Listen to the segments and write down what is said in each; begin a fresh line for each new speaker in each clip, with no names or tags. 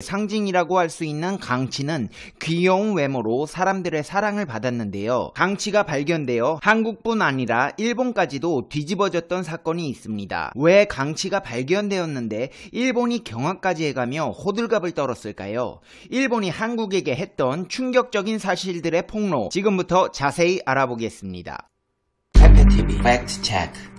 상징이라고 할 수 있는 강치는 귀여운 외모로 사람들의 사랑을 받았는데요. 강치가 발견되어 한국뿐 아니라 일본까지도 뒤집어졌던 사건이 있습니다. 왜 강치가 발견되었는데 일본이 경악까지 해가며 호들갑을 떨었을까요? 일본이 한국에게 했던 충격적인 사실들의 폭로, 지금부터 자세히 알아보겠습니다.
페페TV 팩트 체크.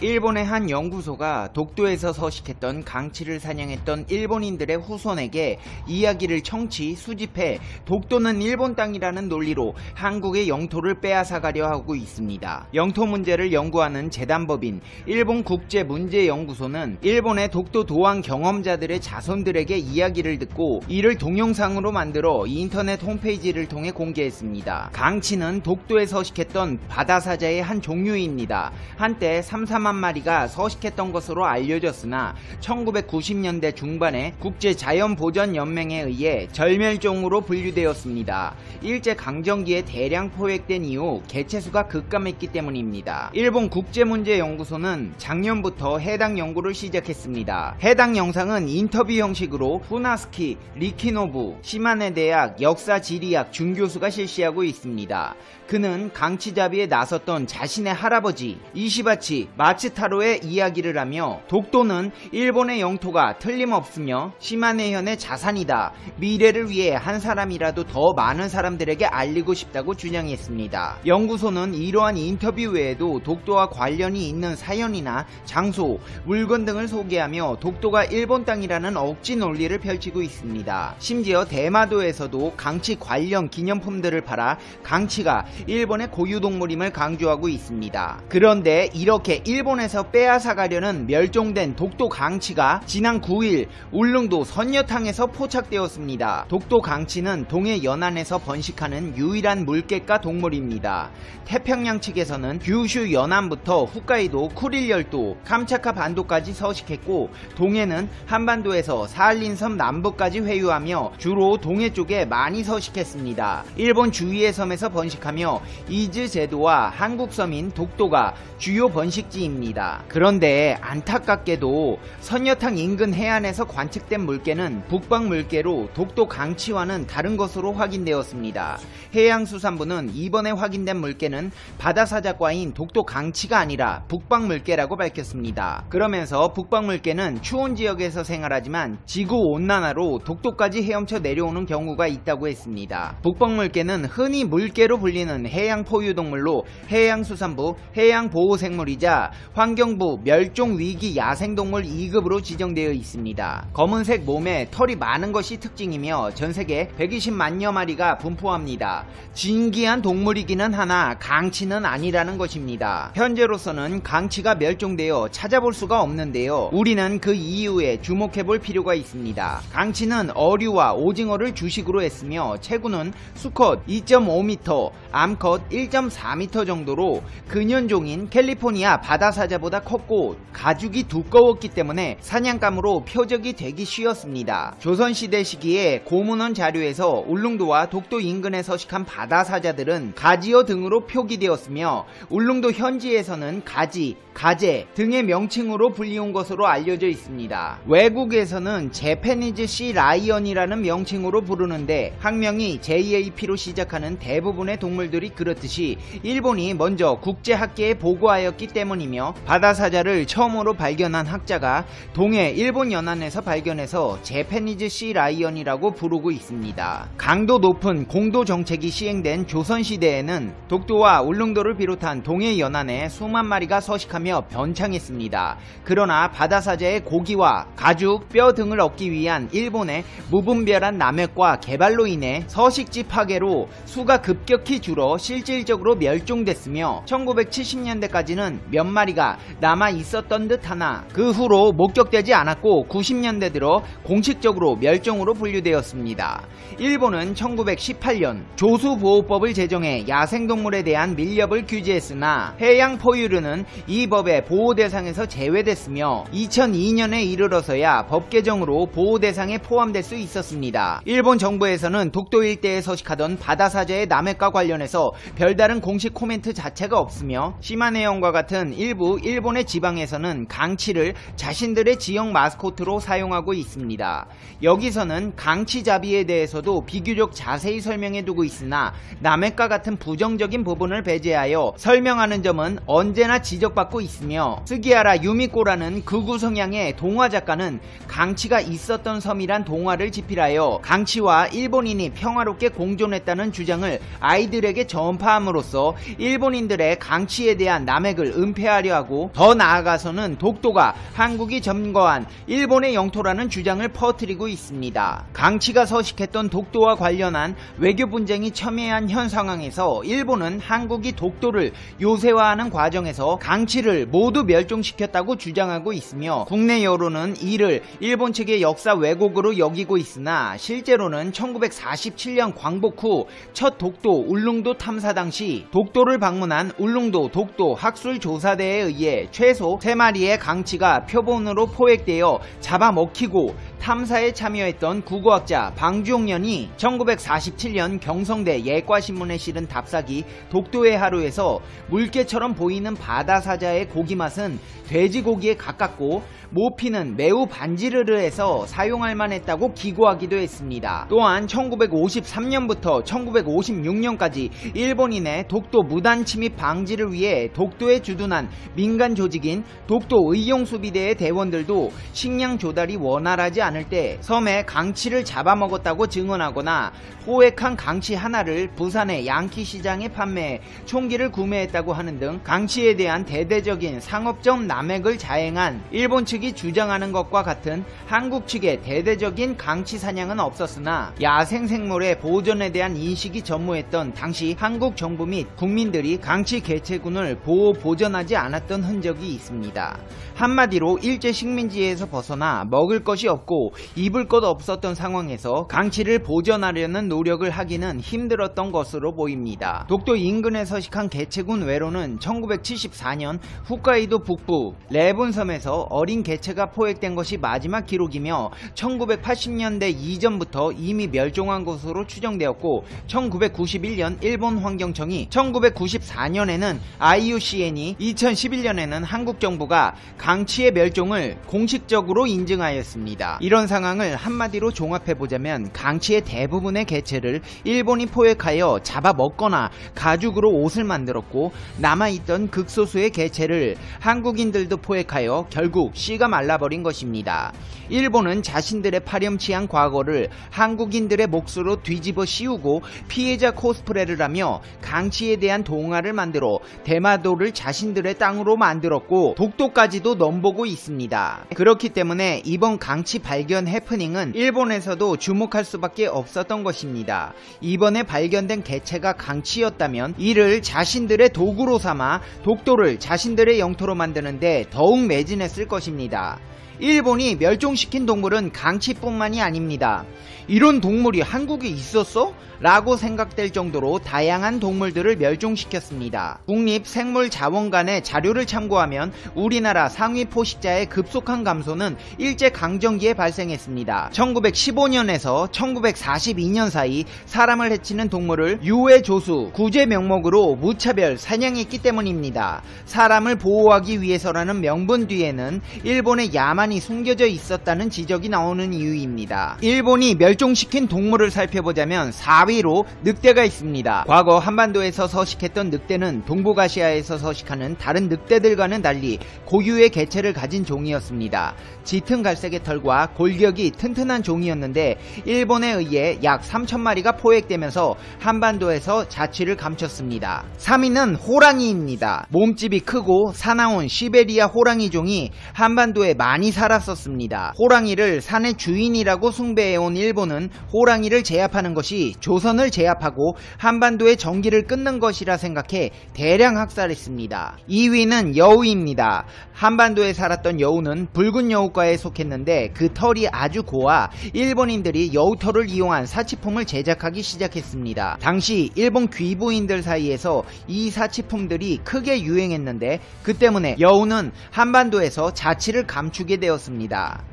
일본의 한 연구소가 독도에서 서식했던 강치를 사냥했던 일본인들의 후손에게 이야기를 청취, 수집해 독도는 일본 땅이라는 논리로 한국의 영토를 빼앗아가려 하고 있습니다. 영토 문제를 연구하는 재단법인 일본국제문제연구소는 일본의 독도 도항 경험자들의 자손들에게 이야기를 듣고 이를 동영상으로 만들어 인터넷 홈페이지를 통해 공개했습니다. 강치는 독도에 서식했던 바다사자의 한 종류입니다. 한때 3-4만 마리가 서식했던 것으로 알려졌으나 1990년대 중반에 국제자연보전연맹에 의해 절멸종으로 분류되었습니다. 일제강점기에 대량 포획된 이후 개체수가 급감했기 때문입니다. 일본 국제문제연구소는 작년부터 해당 연구를 시작했습니다. 해당 영상은 인터뷰 형식으로 후나스키 리키노부 시마네 대학 역사지리학准교수가 실시하고 있습니다. 그는 강치잡이에 나섰던 자신의 할아버지 이시바치 마츠타로의 이야기를 하며 독도는 일본의 영토가 틀림없으며 시마네현의 자산이다. 미래를 위해 한 사람이라도 더 많은 사람들에게 알리고 싶다고 주장했습니다. 연구소는 이러한 인터뷰 외에도 독도와 관련이 있는 사연이나 장소, 물건 등을 소개하며 독도가 일본 땅이라는 억지 논리를 펼치고 있습니다. 심지어 대마도에서도 강치 관련 기념품들을 팔아 강치가 일본의 고유동물임을 강조하고 있습니다. 그런데 이렇게 일본에서 빼앗아가려는 멸종된 독도 강치가 지난 9일 울릉도 선녀탕에서 포착되었습니다. 독도 강치는 동해 연안에서 번식하는 유일한 물개과 동물입니다. 태평양 측에서는 규슈 연안부터 홋카이도 쿠릴 열도, 캄차카 반도까지 서식했고 동해는 한반도에서 사할린섬 남부까지 회유하며 주로 동해 쪽에 많이 서식했습니다. 일본 주위의 섬에서 번식하며 이즈 제도와 한국 섬인 독도가 주요 번식지입니다. 그런데 안타깝게도 선녀탕 인근 해안에서 관측된 물개는 북방물개로 독도 강치와는 다른 것으로 확인되었습니다. 해양수산부는 이번에 확인된 물개는 바다사자과인 독도 강치가 아니라 북방물개라고 밝혔습니다. 그러면서 북방물개는 추운 지역에서 생활하지만 지구온난화로 독도까지 헤엄쳐 내려오는 경우가 있다고 했습니다. 북방물개는 흔히 물개로 불리는 해양 포유동물로 해양수산부 해양보호생물이자 환경부 멸종위기 야생동물 2급으로 지정되어 있습니다. 검은색 몸에 털이 많은 것이 특징이며 전세계 120만여 마리가 분포합니다. 진귀한 동물이기는 하나 강치는 아니라는 것입니다. 현재로서는 강치가 멸종되어 찾아볼 수가 없는데요. 우리는 그 이유에 주목해볼 필요가 있습니다. 강치는 어류와 오징어를 주식으로 했으며 체구는 수컷 2.5m, 암컷 1.4m 정도로 근현종인 캘리포니아 바다사자보다 컸고 가죽이 두꺼웠기 때문에 사냥감으로 표적이 되기 쉬웠습니다. 조선시대 시기에 고문원 자료에서 울릉도와 독도 인근에 서식한 바다사자들은 가지어 등으로 표기되었으며 울릉도 현지에서는 가지, 가재 등의 명칭으로 불리운 것으로 알려져 있습니다. 외국에서는 재패니즈 씨 라이언이라는 명칭으로 부르는데 학명이 JAP로 시작하는 대부분의 동물들이 그렇듯이 일본이 먼저 국제학계에 보고하였기 때문이며 바다사자를 처음으로 발견한 학자가 동해 일본 연안에서 발견해서 재패니즈 씨 라이언이라고 부르고 있습니다. 강도 높은 공도 정책이 시행된 조선시대에는 독도와 울릉도를 비롯한 동해 연안에 수만 마리가 서식하며 번창했습니다. 그러나 바다사자의 고기와 가죽, 뼈 등을 얻기 위한 일본의 무분별한 남획과 개발로 인해 서식지 파괴로 수가 급격히 줄어 실질적으로 멸종됐으며 1970년대까지는 몇 마리가 남아 있었던 듯하나 그 후로 목격되지 않았고 90년대 들어 공식적으로 멸종으로 분류되었습니다. 일본은 1918년 조수보호법을 제정해 야생동물에 대한 밀렵을 규제했으나 해양 포유류는 이 국제법의 보호 대상에서 제외됐으며 2002년에 이르러서야 법 개정으로 보호 대상에 포함될 수 있었습니다. 일본 정부에서는 독도 일대에 서식하던 바다사자의 남획과 관련해서 별다른 공식 코멘트 자체가 없으며 시마네현과 같은 일부 일본의 지방에서는 강치를 자신들의 지역 마스코트로 사용하고 있습니다. 여기서는 강치잡이에 대해서도 비교적 자세히 설명해 두고 있으나 남획과 같은 부정적인 부분을 배제하여 설명하는 점은 언제나 지적받고 있으며 스기하라 유미코라는 극우 성향의 동화 작가는 강치가 있었던 섬이란 동화를 집필하여 강치와 일본인이 평화롭게 공존했다는 주장을 아이들에게 전파함으로써 일본인들의 강치에 대한 남획을 은폐하려 하고 더 나아가서는 독도가 한국이 점거한 일본의 영토라는 주장을 퍼뜨리고 있습니다. 강치가 서식했던 독도와 관련한 외교 분쟁이 첨예한 현 상황에서 일본은 한국이 독도를 요새화하는 과정에서 강치를 모두 멸종시켰다고 주장하고 있으며 국내 여론은 이를 일본 측의 역사 왜곡으로 여기고 있으나 실제로는 1947년 광복 후 첫 독도 울릉도 탐사 당시 독도를 방문한 울릉도 독도 학술조사대에 의해 최소 3마리의 강치가 표본으로 포획되어 잡아먹히고 탐사에 참여했던 국어학자 방주홍련이 1947년 경성대 예과신문에 실은 답사기 독도의 하루에서 물개처럼 보이는 바다사자의 고기 맛은 돼지고기에 가깝고 모피는 매우 반지르르해서 사용할 만했다고 기고하기도 했습니다. 또한 1953년부터 1956년까지 일본인의 독도 무단 침입 방지를 위해 독도에 주둔한 민간 조직인 독도 의용수비대의 대원들도 식량 조달이 원활하지 않을 때 섬에 강치를 잡아먹었다고 증언하거나 포획한 강치 하나를 부산의 양키시장에 판매해 총기를 구매했다고 하는 등 강치에 대한 대대적인 상업적 남획을 자행한 일본 측이 주장하는 것과 같은 한국 측의 대대적인 강치 사냥은 없었으나 야생생물의 보존에 대한 인식이 전무했던 당시 한국 정부 및 국민들이 강치 개체군을 보호 보존하지 않았던 흔적이 있습니다. 한마디로 일제 식민지에서 벗어나 먹을 것이 없고 입을 것 없었던 상황에서 강치를 보존하려는 노력을 하기는 힘들었던 것으로 보입니다. 독도 인근에 서식한 개체군 외로는 1974년 홋카이도 북부 레본섬에서 어린 개체가 포획된 것이 마지막 기록이며 1980년대 이전부터 이미 멸종한 것으로 추정되었고 1991년 일본 환경청이 1994년에는 IUCN이 2011년에는 한국 정부가 강치의 멸종을 공식적으로 인증하였습니다. 이런 상황을 한마디로 종합해보자면 강치의 대부분의 개체를 일본이 포획하여 잡아먹거나 가죽으로 옷을 만들었고 남아있던 극소수의 개체를 한국인들도 포획하여 결국 씨가 말라버린 것입니다. 일본은 자신들의 파렴치한 과거를 한국인들의 몫으로 뒤집어 씌우고 피해자 코스프레를 하며 강치에 대한 동화를 만들어 대마도를 자신들의 땅으로 만들었고 독도까지도 넘보고 있습니다. 그렇기 때문에 이번 강치 발견 해프닝은 일본에서도 주목할 수밖에 없었던 것입니다. 이번에 발견된 개체가 강치였다면 이를 자신들의 도구로 삼아 독도를 자신들의 영토로 만드는데 더욱 매진했을 것입니다. 일본이 멸종시킨 동물은 강치뿐만이 아닙니다. 이런 동물이 한국에 있었어? 라고 생각될 정도로 다양한 동물들을 멸종시켰습니다. 국립생물자원관의 자료를 참고하면 우리나라 상위 포식자의 급속한 감소는 일제강점기에 발생했습니다. 1915년에서 1942년 사이 사람을 해치는 동물을 유해조수, 구제 명목으로 무차별 사냥했기 때문입니다. 사람을 보호하기 위해서라는 명분 뒤에는 일본의 야만이 숨겨져 있었다는 지적이 나오는 이유입니다. 일본이 멸종시킨 동물을 살펴보자면 4위로 늑대가 있습니다. 과거 한반도에서 서식했던 늑대는 동북아시아에서 서식하는 다른 늑대들과는 달리 고유의 개체를 가진 종이었습니다. 짙은 갈색의 털과 골격이 튼튼한 종이었는데 일본에 의해 약 3,000마리가 포획되면서 한반도에서 자취를 감췄습니다. 3위는 호랑이입니다. 몸집이 크고 사나운 시베리아 호랑이종이 한반도에 많이 살았었습니다. 호랑이를 산의 주인이라고 숭배해온 일본은 호랑이를 제압하는 것이 조선을 제압하고 한반도의 전기를 끊는 것이라 생각해 대량 학살했습니다. 2위는 여우입니다. 한반도에 살았던 여우는 붉은 여우과에 속했는데 그 털이 아주 고와 일본인들이 여우털을 이용한 사치품을 제작하기 시작했습니다. 당시 일본 귀부인들 사이에서 이 사치품들이 크게 유행했는데 그 때문에 여우는 한반도에서 자치를 감추게 되었습니다.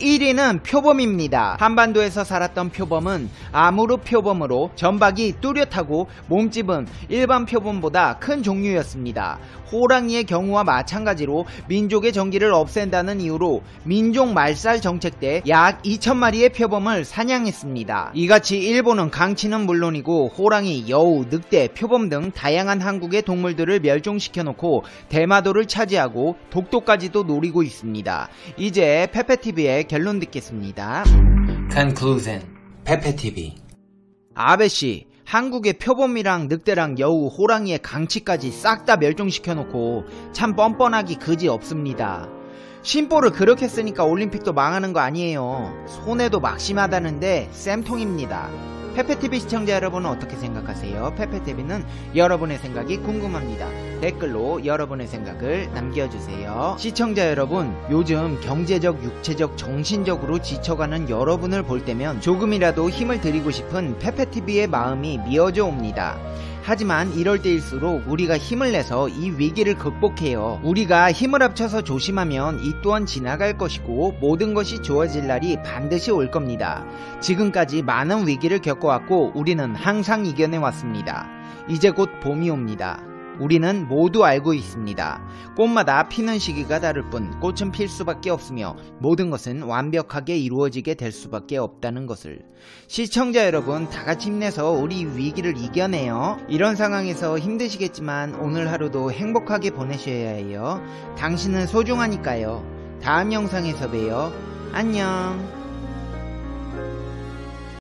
1위는 표범입니다. 한반도에서 살았던 표범은 아무르 표범으로 전박이 뚜렷하고 몸집은 일반 표범보다 큰 종류였습니다. 호랑이의 경우와 마찬가지로 민족의 정기를 없앤다는 이유로 민족 말살 정책 때 약 2,000마리의 표범을 사냥했습니다. 이같이 일본은 강치는 물론이고 호랑이, 여우, 늑대, 표범 등 다양한 한국의 동물들을 멸종시켜놓고 대마도를 차지하고 독도까지도 노리고 있습니다. 이제 페페TV의 결론 듣겠습니다.
Conclusion. 페페TV.
아베씨, 한국의 표범이랑 늑대랑 여우, 호랑이의 강치까지 싹 다 멸종시켜놓고 참 뻔뻔하기 그지 없습니다. 심보를 그렇게 쓰니까 올림픽도 망하는 거 아니에요. 손해도 막심하다는데 쌤통입니다. 페페TV 시청자 여러분은 어떻게 생각하세요? 페페TV는 여러분의 생각이 궁금합니다. 댓글로 여러분의 생각을 남겨주세요. 시청자 여러분, 요즘 경제적, 육체적, 정신적으로 지쳐가는 여러분을 볼 때면 조금이라도 힘을 드리고 싶은 페페TV의 마음이 미어져 옵니다. 하지만 이럴 때일수록 우리가 힘을 내서 이 위기를 극복해요. 우리가 힘을 합쳐서 조심하면 이 또한 지나갈 것이고 모든 것이 좋아질 날이 반드시 올 겁니다. 지금까지 많은 위기를 겪어왔고 우리는 항상 이겨내왔습니다. 이제 곧 봄이 옵니다. 우리는 모두 알고 있습니다. 꽃마다 피는 시기가 다를 뿐 꽃은 필 수밖에 없으며 모든 것은 완벽하게 이루어지게 될 수밖에 없다는 것을. 시청자 여러분, 다같이 힘내서 우리 위기를 이겨내요. 이런 상황에서 힘드시겠지만 오늘 하루도 행복하게 보내셔야 해요. 당신은 소중하니까요. 다음 영상에서 봬요. 안녕.